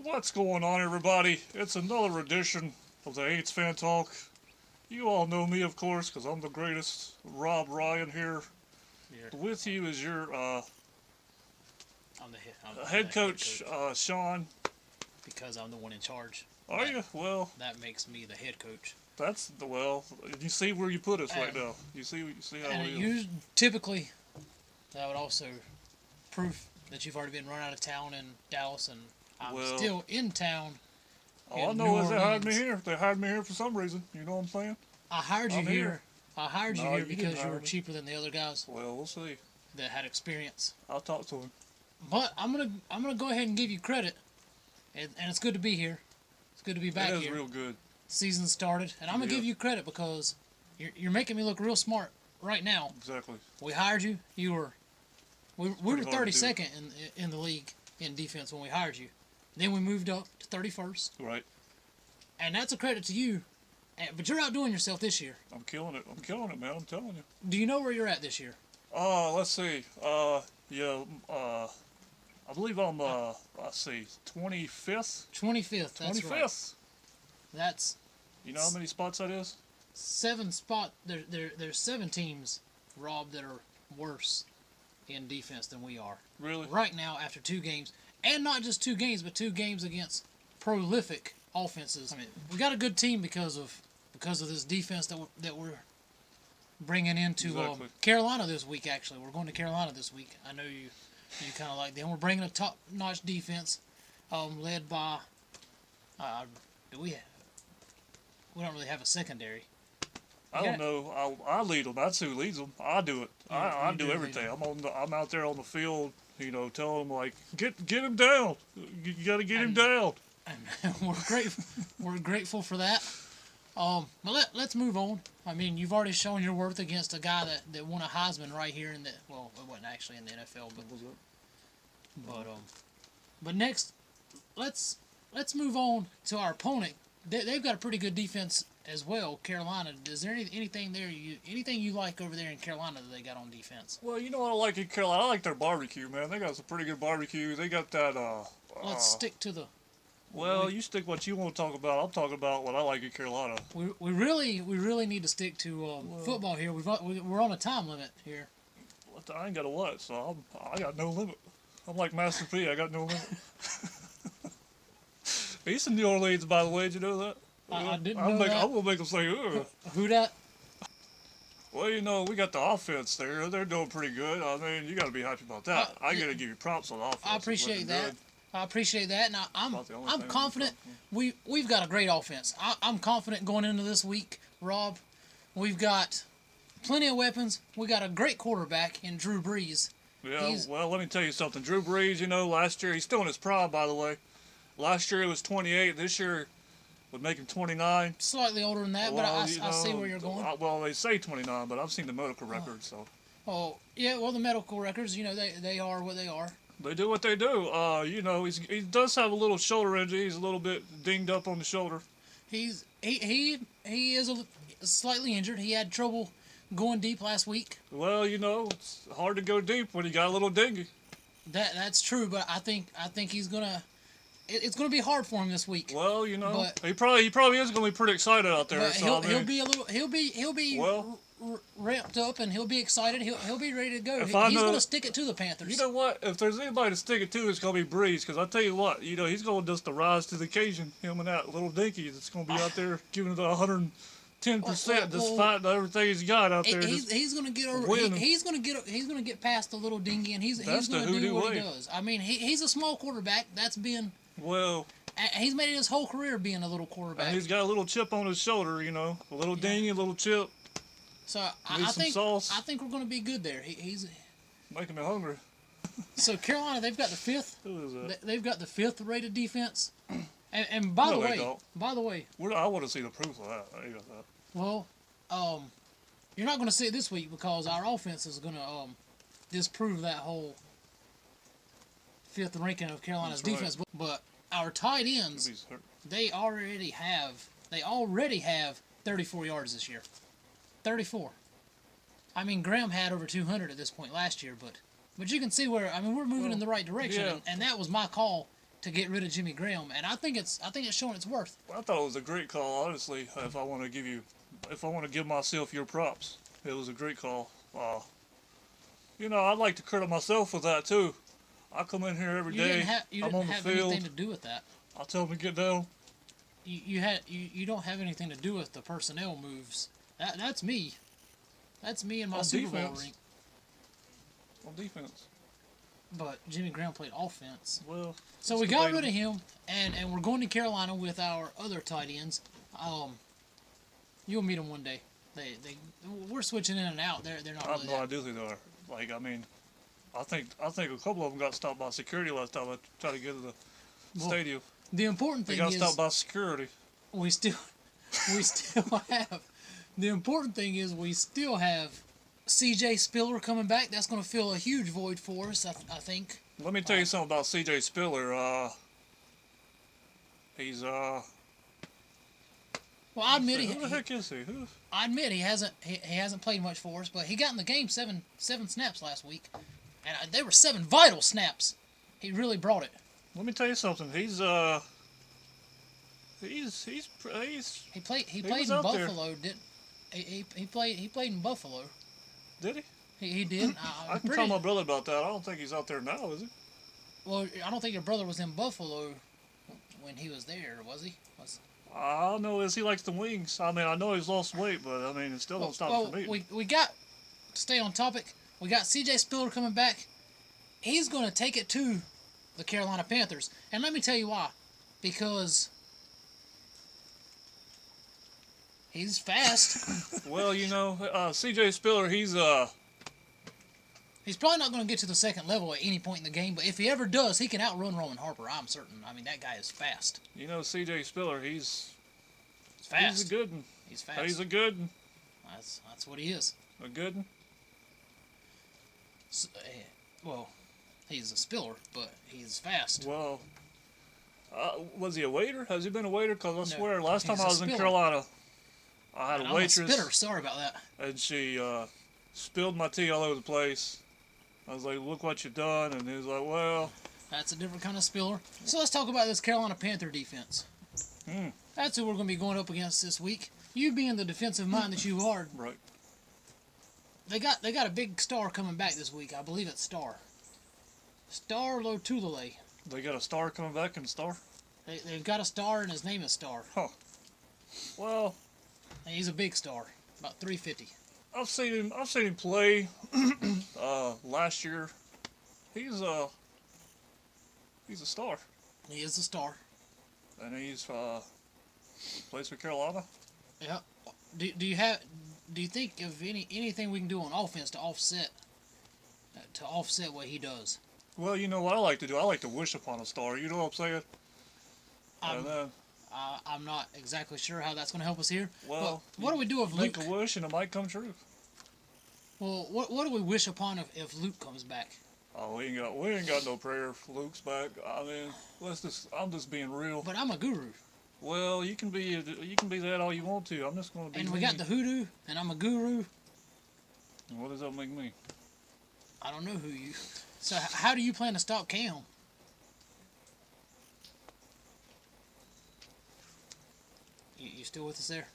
What's going on, everybody? It's another edition of the Aints Fan Talk. You all know me, of course, because I'm the greatest. Rob Ryan here. Yeah. With you is your I'm the head coach, Sean. because I'm the one in charge. Are you? Well, That makes me the head coach. that's the You see where you put us right now. You see how And it is. typically, that would also prove that you've already been run out of town in Dallas, and I'm still in town. All I know is they hired me here. They hired me here for some reason. You know what I'm saying? I hired you I'm here. here. I hired you No, here you didn't because you hire were me. cheaper than the other guys Well, we'll see. that had experience. I'll talk to him. But I'm gonna go ahead and give you credit, and it's good to be here. It's good to be back It is here. real good. Season started, and I'm gonna give you credit because you're making me look real smart right now. Exactly. We hired you. We were Pretty hard to do. 32nd in the league in defense when we hired you. Then we moved up to 31st, Right. and that's a credit to you. But you're outdoing yourself this year. I'm killing it. I'm killing it, man. I'm telling you. Do you know where you're at this year? Let's see. I believe I'm, let's see, 25th? 25th. That's 25th. right. That's You know how many spots that is? 7 spot. There's 7 teams, Rob, that are worse in defense than we are. Really? Right now, after 2 games, and not just 2 games, but 2 games against prolific offenses. I mean, we got a good team because of this defense that we're bringing into Exactly. Carolina this week. Actually, we're going to Carolina this week. I know you kind of like them. We're bringing a top-notch defense, led by. We don't really have a secondary. I don't know. I lead them. That's who leads them. I do it. I you do do everything. lead I'm out there on the field, telling them, like, get him down. You got to get him down. And we're grateful for that. But let's move on. I mean, you've already shown your worth against a guy that won a Heisman right here in the it wasn't actually in the NFL, but next, let's move on to our opponent. They've got a pretty good defense as well, Carolina. Is there anything you like over there in Carolina that they got on defense? Well, you know what I like in Carolina? I like their barbecue, man. They got some pretty good barbecue. They got that, Let's stick to the. Well, you stick what you want to talk about. I'm talking about what I like in Carolina. We really need to stick to football here. We're on a time limit here. I ain't got a what, so I got no limit. I'm like Master P. I got no limit. He's in New Orleans, by the way. Did you know that? I didn't know that. I'm gonna make him say, ugh. Who that? Well, we got the offense there. They're doing pretty good. I mean, you got to be happy about that. I got to give you props on the offense. I appreciate that. Good. I appreciate that. Now I'm thing confident. We've got a great offense. I'm confident going into this week, Rob. We've got plenty of weapons. We got a great quarterback in Drew Brees. Yeah. Well, let me tell you something. Drew Brees, last year he's still in his prime, by the way. Last year it was 28. This year would make him 29. Slightly older than that, but I see where you're going. Well, they say 29, but I've seen the medical records, so. Oh yeah, well the medical records, they are what they are. They do what they do. He does have a little shoulder injury. He's a little bit dinged up on the shoulder. He is slightly injured. He had trouble going deep last week. Well, it's hard to go deep when you got a little dingy. That's true, but I think he's gonna. It's gonna be hard for him this week. Well, but, he probably is gonna be pretty excited out there. But so, he'll be ramped up and he'll be excited. He'll be ready to go. He's gonna stick it to the Panthers. You know what? If there's anybody to stick it to, it's gonna be Breeze. Because I tell you what, he's gonna just to rise to the occasion. Him and that little dinky that's gonna be out there giving it 110%, just fighting everything he's got out there. He's gonna get over. He's gonna get past the little dingy, and he's gonna do what he does. I mean, he's a small quarterback. That's been. Well, he's made it his whole career being a little quarterback. And he's got a little chip on his shoulder, a little dingy, a little chip. So I think we're going to be good there. He's making me hungry. So Carolina, they've got the 5th. Who is that? They've got the 5th rated defense. And by the way, I want to see the proof of that. I got that. Well, you're not going to see it this week because our offense is going to disprove that whole 5th ranking of Carolina's defense. But our tight ends, they already have 34 yards this year. 34. I mean, Graham had over 200 at this point last year, but you can see where we're moving in the right direction, and that was my call to get rid of Jimmy Graham, and I think it's showing its worth. I thought it was a great call, honestly. If I want to give myself your props, it was a great call. I'd like to credit myself for that too. I come in here every day. You I'm didn't on the have field. anything to do with that. I tell them to get down. You don't have anything to do with the personnel moves. That's me. That's me in my Super Bowl ring. On defense. But Jimmy Graham played offense. Well, so we got rid of him, and we're going to Carolina with our other tight ends. You'll meet them one day. We're switching in and out. They're not. I have no idea who they are. Like, I mean, I think a couple of them got stopped by security last time I tried to get to the stadium. The important thing is they got stopped by security. We still have. The important thing is we still have C.J. Spiller coming back. That's going to fill a huge void for us, I think. Let me tell you something about C.J. Spiller. He's Well, I admit who the heck is he? I admit he hasn't played much for us, but he got in the game seven snaps last week, and they were 7 vital snaps. He really brought it. Let me tell you something. He played in Buffalo. He played in Buffalo. Did he? He did. I can tell my brother about that. I don't think he's out there now, is he? Well, I don't think your brother was in Buffalo when he was there, was he? I don't know. He likes the wings. I mean, I know he's lost weight, but I mean, it still don't stop for me. We got, to stay on topic, we got C.J. Spiller coming back. He's going to take it to the Carolina Panthers. And let me tell you why. Because he's fast. Well, C.J. Spiller, he's probably not going to get to the second level at any point in the game, but if he ever does, he can outrun Roman Harper, I'm certain. I mean, that guy is fast. C.J. Spiller, he's fast. He's a good one. He's fast. He's a good one. That's what he is. A good one? So, well, he's a Spiller, but he's fast. Well, was he a waiter? Has he been a waiter? Because I swear, last time I was in spiller. Carolina, I had a waitress. I'm a spitter. Sorry about that. And she spilled my tea all over the place. I was like, look what you've done. And he was like, well. That's a different kind of spiller. So let's talk about this Carolina Panther defense. That's who we're going to be going up against this week. You being the defensive mind that you are. Right. They got a big star coming back this week. I believe it's Star Lotulelei. They got a star coming back and Star? They've got a star and his name is Star. Huh. Well. And he's a big star. About 350. I've seen him play last year. He's a star. He is a star. And he's plays for Carolina. Yeah. Do you think of anything we can do on offense to offset what he does? Well, you know what I like to do? I like to wish upon a star. You know what I'm saying? I'm not exactly sure how that's going to help us here. Well, what do we do if Luke... Make a wish and it might come true. Well, what do we wish upon if Luke comes back? Oh, we ain't got no prayer if Luke's back. I mean, I'm just being real. But I'm a guru. Well, you can be that all you want to. I'm just going to be. And we got the hoodoo, and I'm a guru. And what does that make me? I don't know who you. So how do you plan to stop Cam? You still with us there?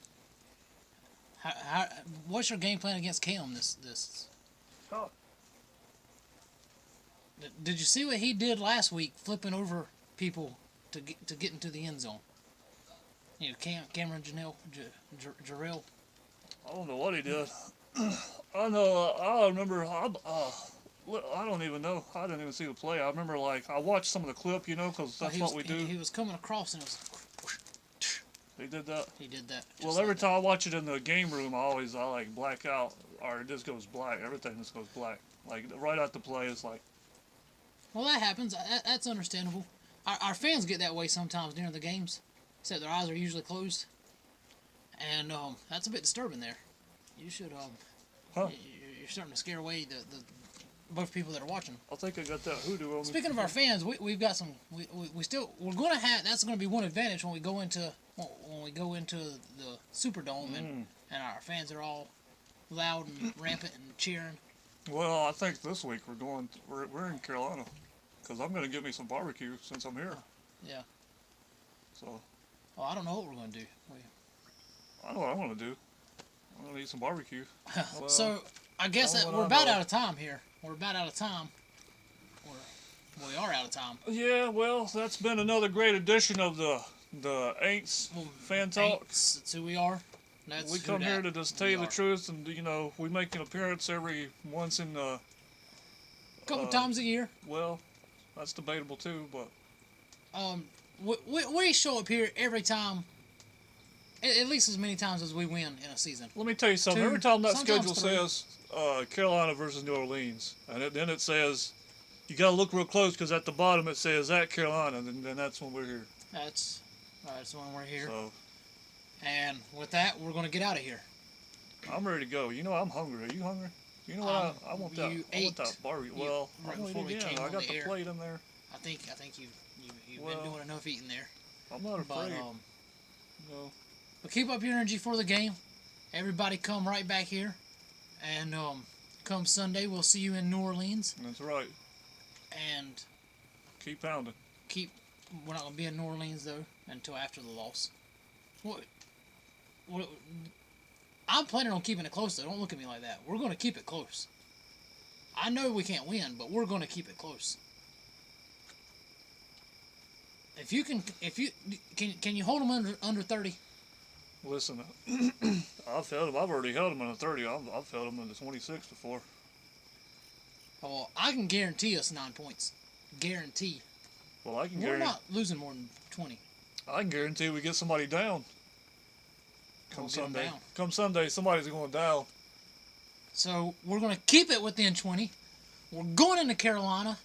What's your game plan against Cam this? Oh. Did you see what he did last week, flipping over people to get into the end zone? You know, Cameron Jarrell. I don't know what he did. I know. I remember. I don't even know. I didn't even see the play. I remember, I watched some of the clip, because that's what we do. He was coming across and it was. He did that? He did that. Well, every time I watch it in the game room, I black out, or it just goes black. Everything just goes black. Right out the play, it's like. Well, that happens. That's understandable. Our fans get that way sometimes during the games, except their eyes are usually closed. And that's a bit disturbing there. You should, you're starting to scare away the both people that are watching. I think I got that hoodoo on me. Speaking of our fans, we've got some. We're gonna have. That's gonna be one advantage when we go into the Superdome and our fans are all loud and rampant and cheering. Well, I think this week we're in Carolina, because I'm gonna get me some barbecue since I'm here. Yeah. So. Well, I don't know what we're gonna do. I know what I'm gonna do. I'm gonna eat some barbecue. Well, so I guess that we're about out of time here. We're about out of time. We are out of time. Yeah, well, that's been another great edition of the Aints Fan Talk. Aints, that's who we are. That's we come here to just tell you the truth, and you know, we make an appearance every once in a couple times a year. Well, that's debatable too, but we show up here every time, at least as many times as we win in a season. Let me tell you something. Every time that schedule says Carolina versus New Orleans, and then it says you got to look real close because at the bottom it says at Carolina, and then that's when we're here. That's when we're here. So, and with that, we're going to get out of here. I'm ready to go. You know, I'm hungry. Are you hungry? You know what? I want that. I want that barbecue. Well, right before we came I got the plate in there. I think you've been doing enough eating there. I'm not afraid. No. But keep up your energy for the game. Everybody come right back here, and come Sunday we'll see you in New Orleans. That's right. And keep pounding. We're not gonna be in New Orleans though until after the loss. What? I'm planning on keeping it close though. Don't look at me like that. We're gonna keep it close. I know we can't win, but we're gonna keep it close. If you can you hold them under 30? Listen, I've held them. I've already held them under 30. I've held them under 26 before. Well, I can guarantee us 9 points. Guarantee. Well, I can guarantee. We're not losing more than 20. I can guarantee we get somebody down. Come Sunday. Come Sunday, somebody's going down. So we're going to keep it within 20. We're going into Carolina.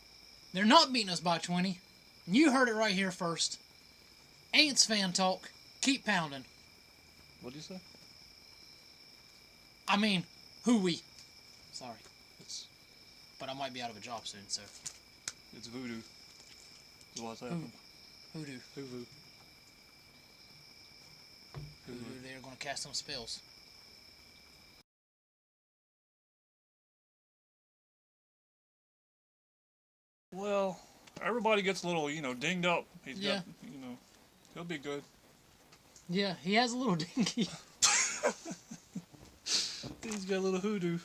They're not beating us by 20. You heard it right here first. Aints Fan Talk. Keep pounding. What'd you say? I mean, who we? Sorry. But I might be out of a job soon, so. It's voodoo. Is what's happening. Hoodoo. Hoodoo. Hoodoo. They're going to cast some spells. Well, everybody gets a little, dinged up. He's got, he'll be good. Yeah, he has a little dinky. He's got a little hoodoo.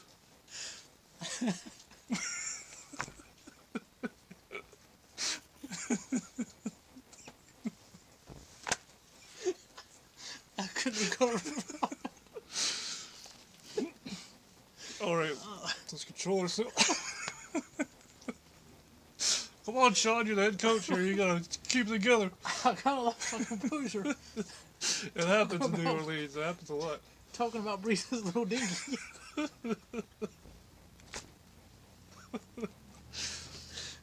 I couldn't recover. All right, let's control ourselves. Come on, Sean, you're the head coach here. You gotta keep it together. I kind of lost my composure. It happens in New Orleans. It happens a lot. Talking about Breeze's little dinky.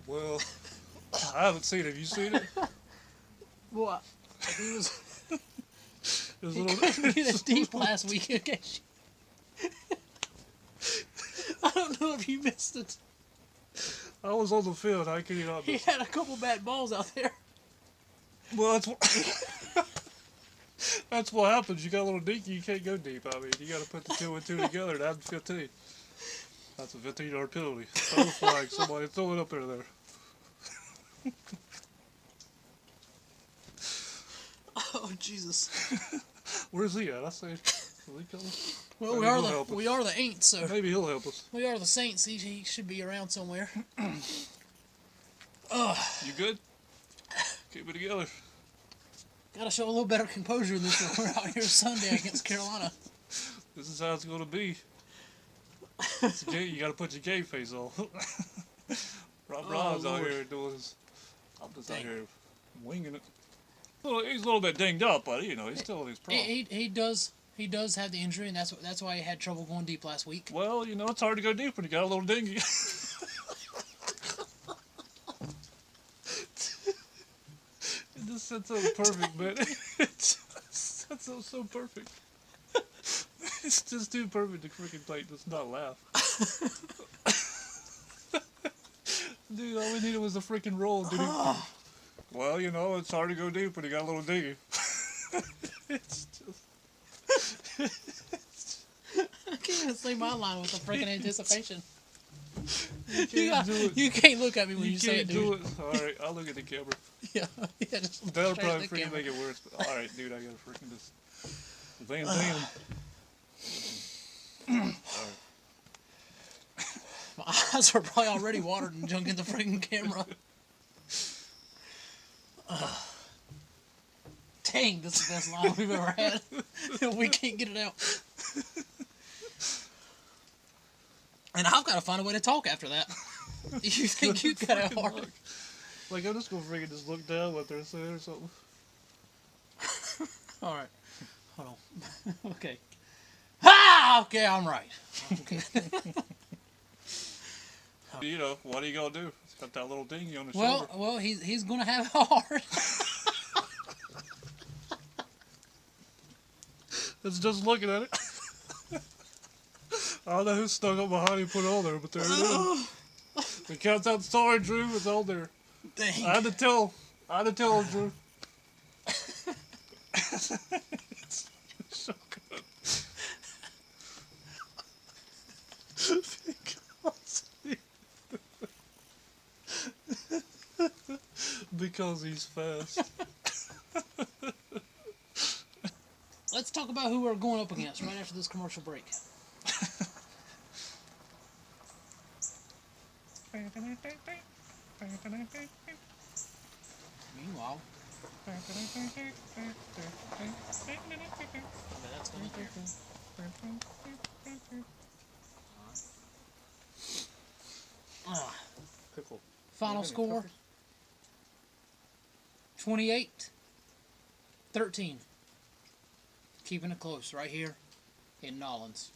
Well, I haven't seen it. Have you seen it? What? He was. He couldn't get it deep last week. Okay. I don't know if you missed it. I was on the field. I could not. He had a couple bad balls out there. Well, that's what happens. You got a little dinky, you can't go deep. I mean, you got to put the 2 and 2 together to add 15. That's a 15-yard penalty. Throw the flag. Somebody throw it up there. Oh Jesus! Where's he at? I say, will he come? Well, we are the Aints, so maybe he'll help us. We are the Saints. He should be around somewhere. You good? Keep it together. Got to show a little better composure this when we're out here Sunday against Carolina. This is how it's going to be. You got to put your game face on. Rob's out here doing his. I'm just out here winging it. Well, he's a little bit dinged up, but he's still in his prime. He does have the injury, and that's why he had trouble going deep last week. Well, it's hard to go deep when you got a little dingy. It just sets up perfect, man. It sets up so perfect. It's just too perfect to freaking play. Just not laugh. Dude, all we needed was a freaking roll, dude. Well, it's hard to go deep when you got a little dingy. It's just... I can't even say my line with the freaking anticipation. You can't look at me when you say it, dude. All right, I'll look at the camera. Yeah, just That'll straight probably at the freaking camera. make it worse. But, all right, dude, I gotta freaking just Van Damme. My eyes are probably already watered and junking the freaking camera. Dang, this is the best line we've ever had. We can't get it out. And I've got to find a way to talk after that. You think you got it hard? Like, I'm just gonna freaking just look down what they're saying or something. Alright. Hold on. Okay. Ah! Okay, I'm right. Okay. You know, what are you gonna do? It's got that little dinghy on his shoulder. Well, he's gonna have it hard. It's just looking at it. I don't know who stuck up behind him and put it on there, but there it is. It counts out. Sorry, Drew. It's on there. Dang. I had to tell him, Drew. It's so good. Because he's fast. Let's talk about who we're going up against right after this commercial break. Meanwhile, that's gonna be Pickle. final score 28-13. Keeping it close right here in Nollins.